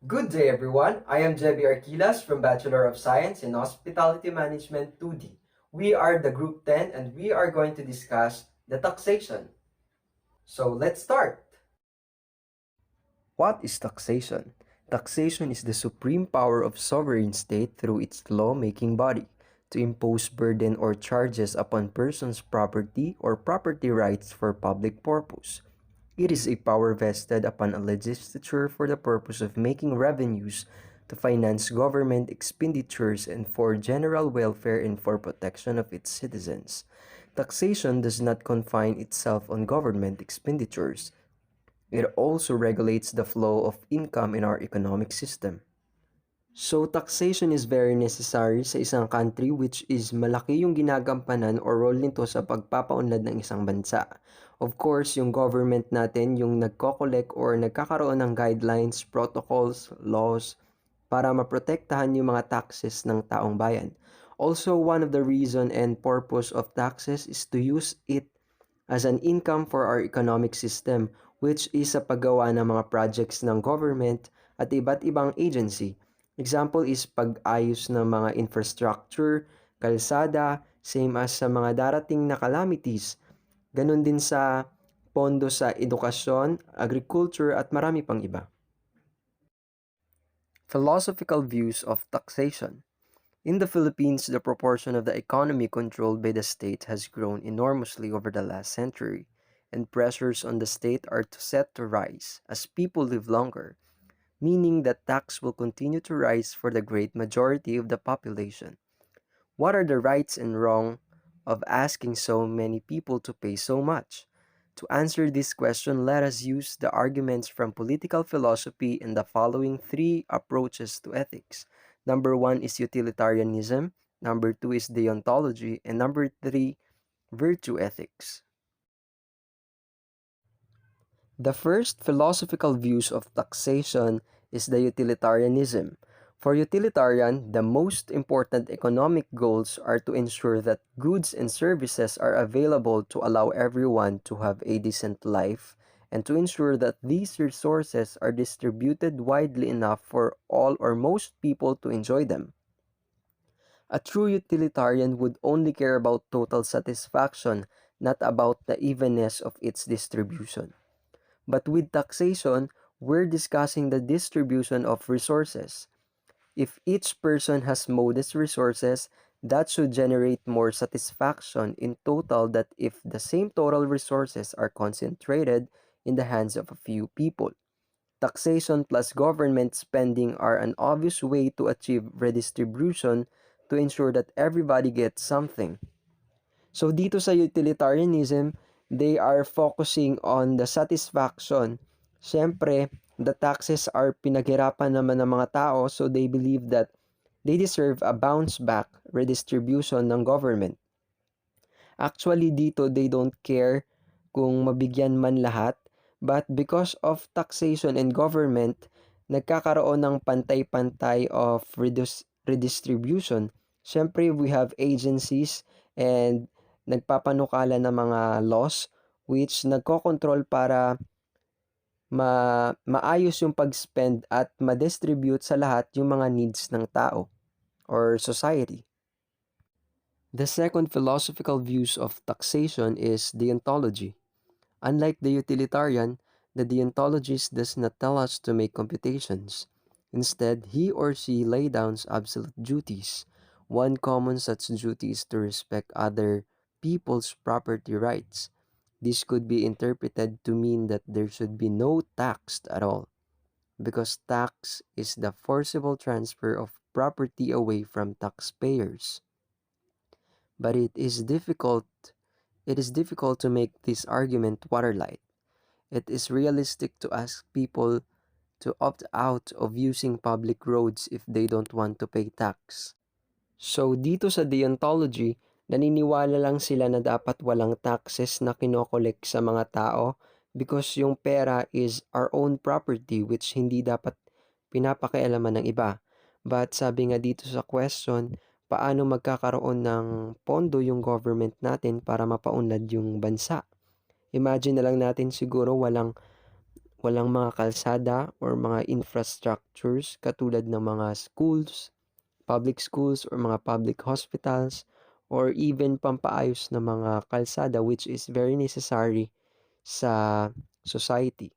Good day, everyone. I am Jebi Arquilas from Bachelor of Science in Hospitality Management 2D. We are the Group 10 and we are going to discuss the taxation. So let's start. What is taxation? Taxation is the supreme power of sovereign state through its law-making body to impose burden or charges upon persons' property or property rights for public purpose. It is a power vested upon a legislature for the purpose of making revenues to finance government expenditures and for general welfare and for protection of its citizens. Taxation does not confine itself on government expenditures. It also regulates the flow of income in our economic system. So, taxation is very necessary sa isang country which is malaki yung ginagampanan or role nito sa pagpapaunlad ng isang bansa. Of course, yung government natin yung nagko-collect or nagkakaroon ng guidelines, protocols, laws para maprotektahan yung mga taxes ng taong bayan. Also, one of the reason and purpose of taxes is to use it as an income for our economic system, which is sa paggawa ng mga projects ng government at iba't ibang agency. Example is pag-ayos ng mga infrastructure, kalsada, same as sa mga darating na calamities. Ganun din sa pondo sa edukasyon, agriculture at marami pang iba. Philosophical views of taxation. In the Philippines, the proportion of the economy controlled by the state has grown enormously over the last century, and pressures on the state are set to rise as people live longer, meaning that tax will continue to rise for the great majority of the population. What are the rights and wrong of asking so many people to pay so much? To answer this question, let us use the arguments from political philosophy in the following three approaches to ethics. Number one is utilitarianism, number two is deontology, and number three, virtue ethics. The first philosophical views of taxation is the utilitarianism. For utilitarian, the most important economic goals are to ensure that goods and services are available to allow everyone to have a decent life and to ensure that these resources are distributed widely enough for all or most people to enjoy them. A true utilitarian would only care about total satisfaction, not about the evenness of its distribution. But with taxation, we're discussing the distribution of resources. If each person has modest resources, that should generate more satisfaction in total than if the same total resources are concentrated in the hands of a few people. Taxation plus government spending are an obvious way to achieve redistribution to ensure that everybody gets something. So dito sa utilitarianism, they are focusing on the satisfaction. Siyempre, the taxes are pinaghirapan naman ng mga tao, so they believe that they deserve a bounce back redistribution ng government. Actually dito, they don't care kung mabigyan man lahat, but because of taxation and government, nagkakaroon ng pantay-pantay of redistribution. Siyempre, we have agencies and nagpapanukala ng mga laws which nagkokontrol para maayos yung pag-spend at ma-distribute sa lahat yung mga needs ng tao or society. The second philosophical views of taxation is deontology. Unlike the utilitarian, the deontologist does not tell us to make computations. Instead, he or she lay down absolute duties. One common such duty is to respect other people's property rights. This could be interpreted to mean that there should be no tax at all, because tax is the forcible transfer of property away from taxpayers. But it is difficult to make this argument watertight. It is realistic to ask people to opt out of using public roads if they don't want to pay tax. So dito sa deontology, naniniwala lang sila na dapat walang taxes na kinokolek sa mga tao because yung pera is our own property which hindi dapat pinapakialaman ng iba. But sabi nga dito sa question, paano magkakaroon ng pondo yung government natin para mapaunlad yung bansa? Imagine na lang natin siguro walang mga kalsada or mga infrastructures katulad ng mga schools, public schools or mga public hospitals, or even pampaayos ng mga kalsada which is very necessary sa society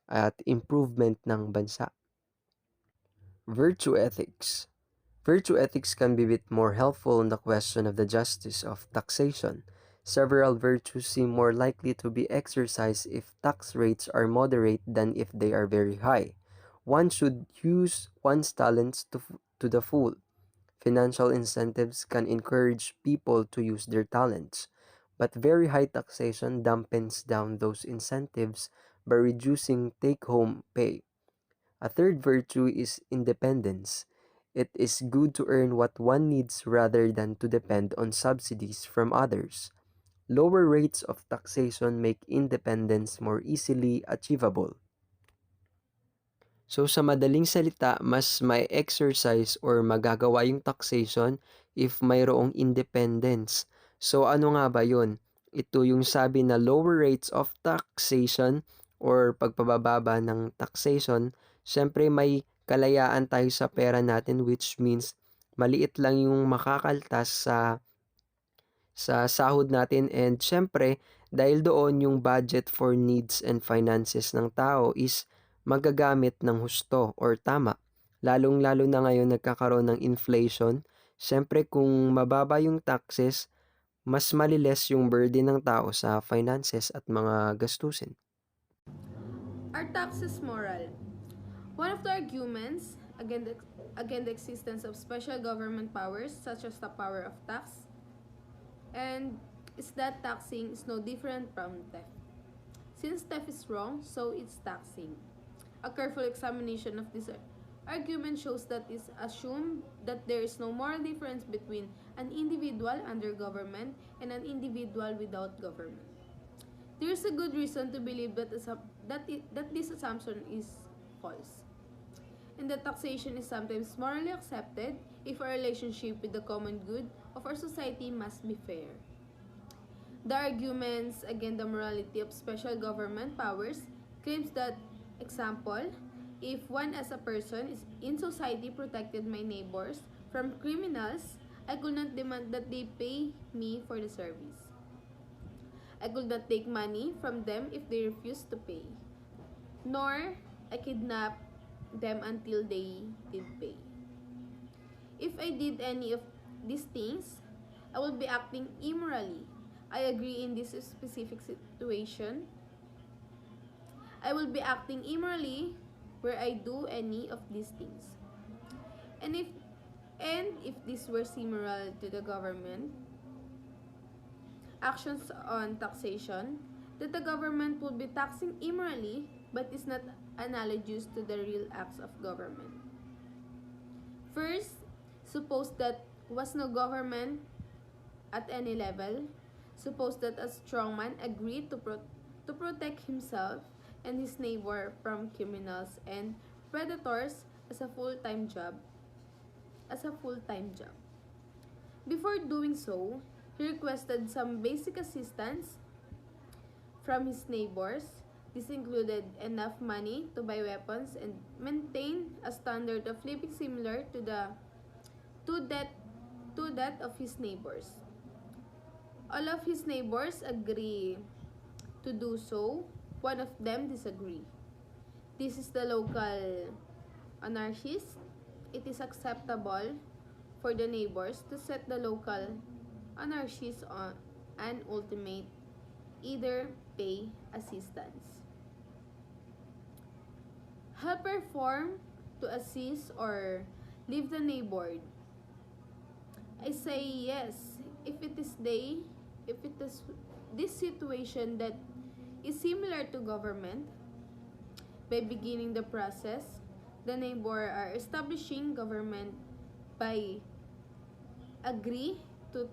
at improvement ng bansa. Virtue ethics. Virtue ethics can be a bit more helpful in the question of the justice of taxation. Several virtues seem more likely to be exercised if tax rates are moderate than if they are very high. One should use one's talents to the full. Financial incentives can encourage people to use their talents, but very high taxation dampens down those incentives by reducing take home pay. A third virtue is independence. It is good to earn what one needs rather than to depend on subsidies from others. Lower rates of taxation make independence more easily achievable. So sa madaling salita, mas may exercise or magagawa yung taxation if mayroong independence. So ano nga ba yun? Ito yung sabi na lower rates of taxation or pagpababa ng taxation, syempre may kalayaan tayo sa pera natin which means maliit lang yung makakaltas sa sahod natin and syempre dahil doon yung budget for needs and finances ng tao is magagamit ng husto or tama. Lalong-lalo na ngayon nagkakaroon ng inflation, syempre kung mababa yung taxes, mas maliles yung burden ng tao sa finances at mga gastusin. Are taxes moral? One of the arguments against the existence of special government powers, such as the power of tax, and is that taxing is no different from theft. Since theft is wrong, so it's taxing. A careful examination of this argument shows that it's assumed that there is no moral difference between an individual under government and an individual without government. There is a good reason to believe that this assumption is false, and that taxation is sometimes morally accepted if our relationship with the common good of our society must be fair. The arguments against the morality of special government powers claims that, example, if one as a person is in society protected my neighbors from criminals, I could not demand that they pay me for the service. I could not take money from them if they refuse to pay, nor I kidnap them until they did pay. If I did any of these things, I would be acting immorally. I agree in this specific situation. I will be acting immorally where I do any of these things. And if this were similar to the government actions on taxation, that the government would be taxing immorally but is not analogous to the real acts of government. First, suppose that was no government at any level. Suppose that a strong man agreed to protect himself and his neighbor from criminals and predators as a full-time job. Before doing so, he requested some basic assistance from his neighbors. This included enough money to buy weapons and maintain a standard of living similar to that of his neighbors. All of his neighbors agree to do so. One of them disagree. This is the local anarchist. It is acceptable for the neighbors to set the local anarchists on an ultimate either pay assistance. Help perform to assist or leave the neighbor. I say yes if it is this situation that is similar to government. By beginning the process, the neighbor are establishing government by agree to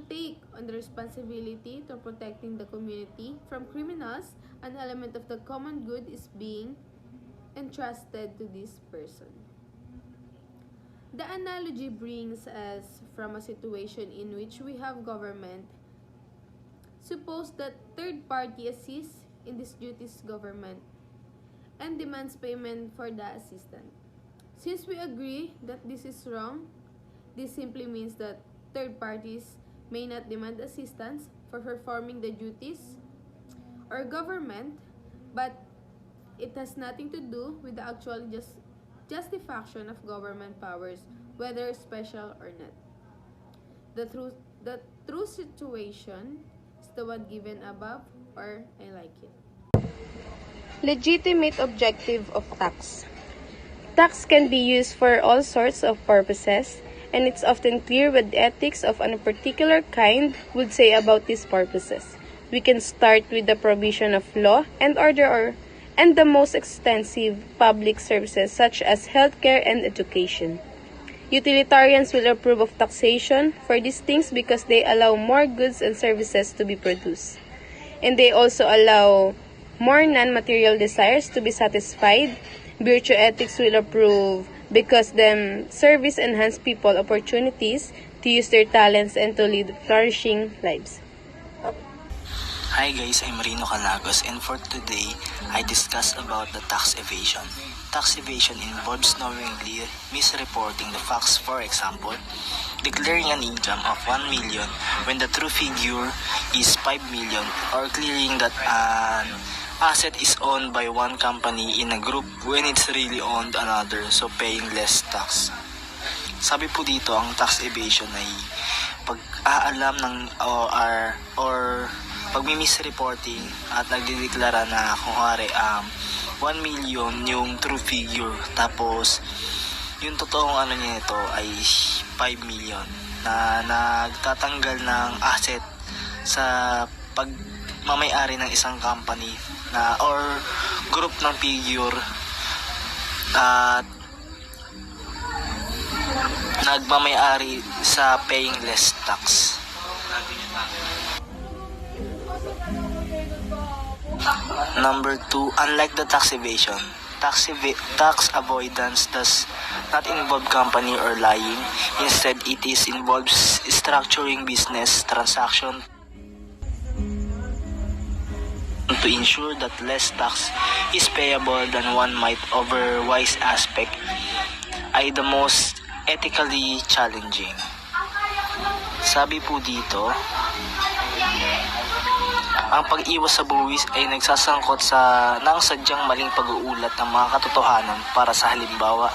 take on the responsibility to protecting the community from criminals. An element of the common good is being entrusted to this person. The analogy brings us from a situation in which we have government. Suppose that third party assists in this duties government and demands payment for the assistant. Since we agree that this is wrong, this simply means that third parties may not demand assistance for performing the duties or government, but it has nothing to do with the actual justification of government powers, whether special or not. The true, the true situation is the one given above, or I like it. Legitimate objective of tax. Tax can be used for all sorts of purposes, and it's often clear what the ethics of a particular kind would say about these purposes. We can start with the provision of law and order and the most extensive public services such as healthcare and education. Utilitarians will approve of taxation for these things because they allow more goods and services to be produced. And they also allow more non-material desires to be satisfied. Virtue ethics will approve because them service enhance people opportunities to use their talents and to lead flourishing lives. Hi guys, I'm Rino Calagos, and for today, I discuss about the tax evasion. Tax evasion involves knowingly misreporting the facts. For example, declaring an income of 1 million when the true figure is 5 million, or clearing that an asset is owned by one company in a group when it's really owned another, so paying less tax. Sabi po dito, ang tax evasion ay pag-aalam ng or pagmi-misreporting at nagdideklara na kung 1 million yung true figure, tapos yung totoong ano niya ito ay 5 million, na nagtatanggal ng asset sa pagmamayari ng isang company na or group ng figure at nagmamayari sa paying less tax. Number 2, unlike the tax evasion, tax avoidance does not involve company or lying. Instead, it involves structuring business transaction to ensure that less tax is payable than one might otherwise aspect ay the most ethically challenging. Sabi po dito, ang pag-iwas sa buwis ay nagsasangkot ng sadyang maling pag-uulat ng mga katotohanan. Para sa halimbawa,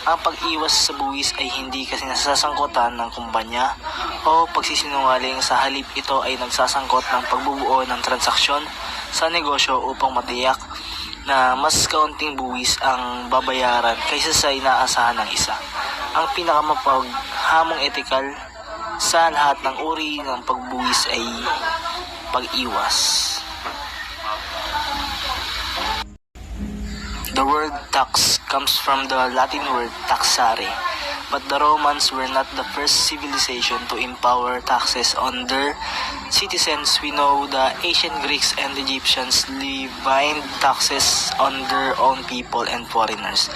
ang pag-iwas sa buwis ay hindi kasi nasasangkotan ng kumpanya o pagsisinungaling, sa halip ito ay nagsasangkot ng pagbubuo ng transaksyon sa negosyo upang matiyak na mas kaunting buwis ang babayaran kaysa sa inaasahan ng isa. Ang pinakamapaghamong ethical sa lahat ng uri ng pagbuwis ay pag-iwas. The word tax comes from the Latin word taxare, but the Romans were not the first civilization to empower taxes on their citizens. We know the ancient Greeks and Egyptians levied taxes on their own people and foreigners,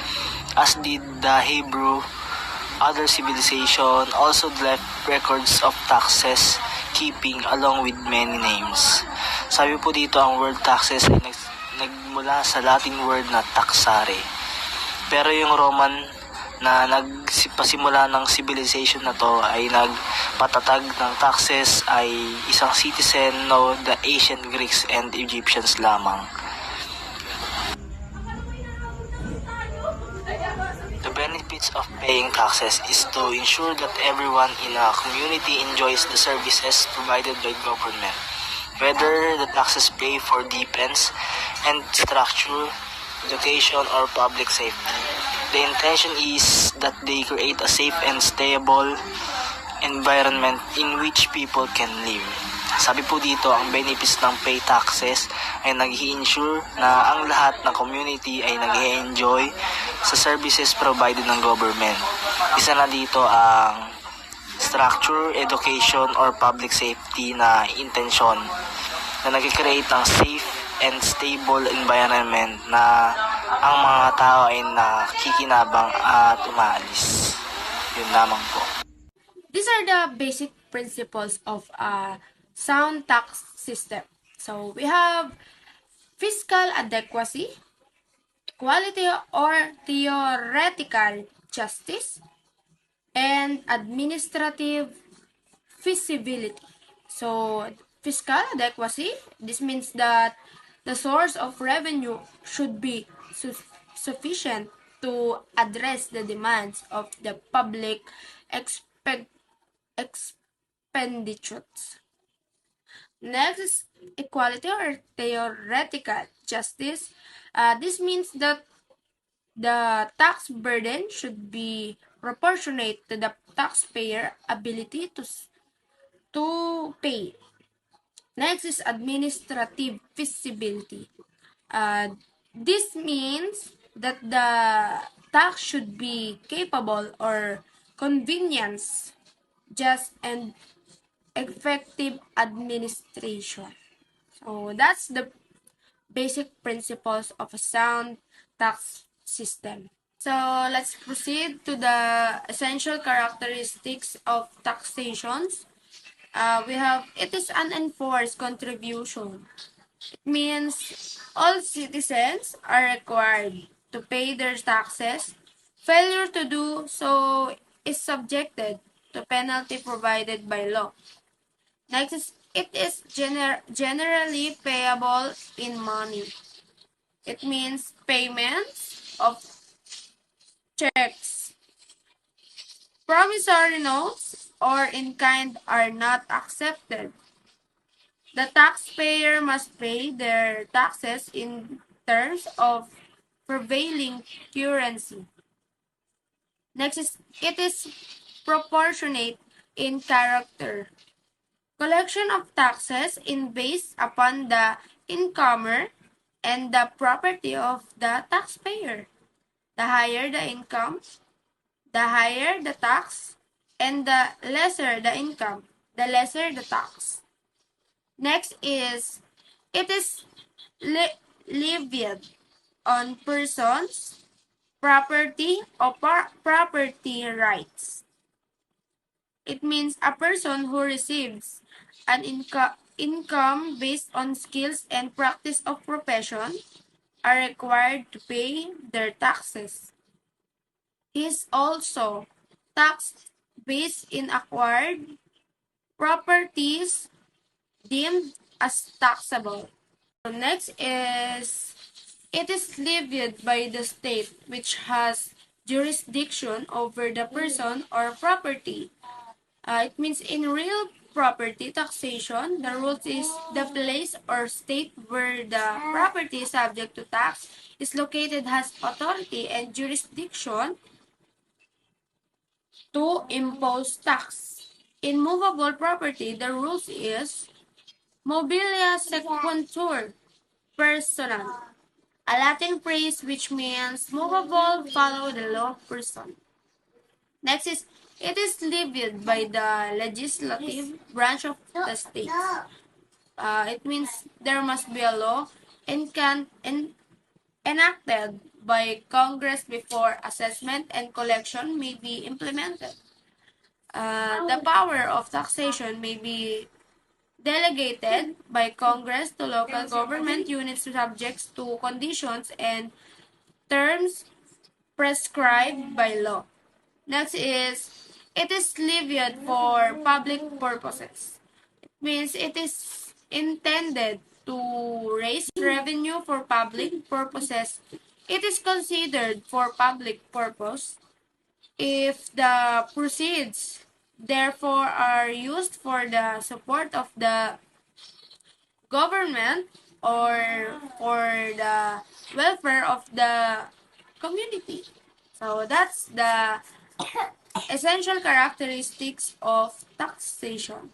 as did the Hebrew. Other civilization also left records of taxes keeping along with many names. Sabi po dito, ang word taxes ay nagmula sa Latin word na taxare. Pero yung Roman na nagpasimula ng civilization na to ay nagpatatag ng taxes ay isang citizen no the ancient Greeks and Egyptians lamang. The benefits of paying taxes is to ensure that everyone in a community enjoys the services provided by government. Whether the taxes pay for defense and structure, education, or public safety, the intention is that they create a safe and stable environment in which people can live. Sabi po dito, ang benefits ng pay taxes ay nag-i-ensure na ang lahat ng community ay nag-i-enjoy sa services provided ng government. Isa na dito ang structure, education, or public safety na intensyon na nag-create ng safe and stable environment na ang mga tao ay nakikinabang at umaalis. Yun lamang po. These are the basic principles of a sound tax system. So we have fiscal adequacy, equality or theoretical justice, and administrative feasibility. So, fiscal adequacy, this means that the source of revenue should be sufficient to address the demands of the public expect expenditures. Next is equality or theoretical justice. This means that the tax burden should be proportionate to the taxpayer ability to pay. Next is administrative feasibility. This means that the tax should be capable or convenience, just and effective administration. So that's the basic principles of a sound tax system. So let's proceed to the essential characteristics of taxations. We have it is an enforced contribution. It means all citizens are required to pay their taxes. Failure to do so is subjected to penalty provided by law. Next is it is generally payable in money. It means payments of checks, promissory notes, or in kind are not accepted. The taxpayer must pay their taxes in terms of prevailing currency. Next is it is proportionate in character. Collection of taxes is based upon the incomer and the property of the taxpayer. The higher the income, the higher the tax, and the lesser the income, the lesser the tax. Next is it is levied on persons, property, or property rights. It means a person who receives an income based on skills and practice of profession are required to pay their taxes. He is also taxed based in acquired properties deemed as taxable. So next is it is levied by the state which has jurisdiction over the person or property. It means in real property taxation, the rule is the place or state where the property is subject to tax is located has authority and jurisdiction to impose tax. In movable property, the rules is mobilia sequuntur personal, a Latin phrase which means movable follow the law of person. Next is it is levied by the legislative branch of the state. It means there must be a law enacted by Congress before assessment and collection may be implemented. The power of taxation may be delegated by Congress to local government units subject to conditions and terms prescribed by law. Next is it is levied for public purposes. It means it is intended to raise revenue for public purposes. It is considered for public purpose if the proceeds therefore are used for the support of the government or for the welfare of the community. So that's the essential characteristics of taxation.